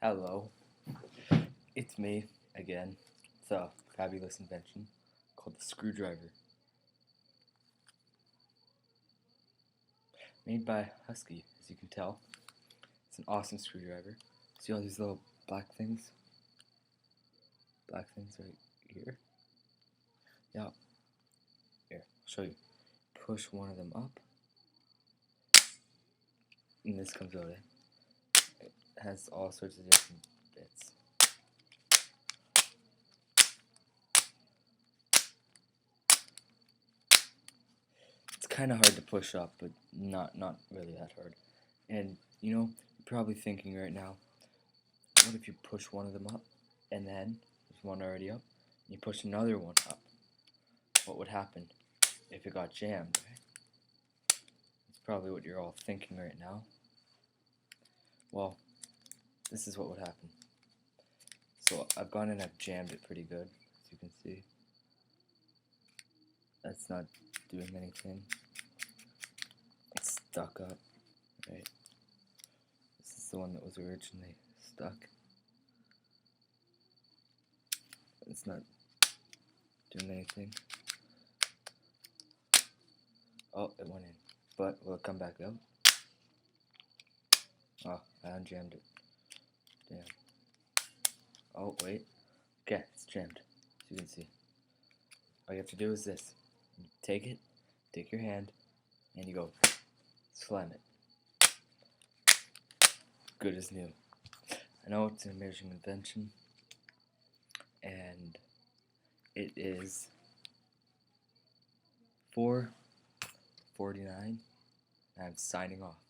Hello, it's me again. It's a fabulous invention called the screwdriver. Made by Husky, as you can tell. It's an awesome screwdriver. See all these little black things? Black things right here? Yeah. Here, I'll show you. Push one of them up. And this comes out. It has all sorts of different bits. It's kind of hard to push up, but not really that hard. And you're probably thinking right now, what if you push one of them up, and then there's one already up, and you push another one up? What would happen if it got jammed, right? That's probably what you're all thinking right now. Well, this is what would happen. So I've gone and I've jammed it pretty good, as you can see. That's not doing anything. It's stuck up, right? This is the one that was originally stuck. It's not doing anything. Oh, it went in. But will it come back out? Oh, I unjammed it. Damn. Oh, wait. Okay, it's jammed, as you can see. All you have to do is this. You take your hand, and you go slam it. Good as new. I know it's an amazing invention, and it is 4:49. I'm signing off.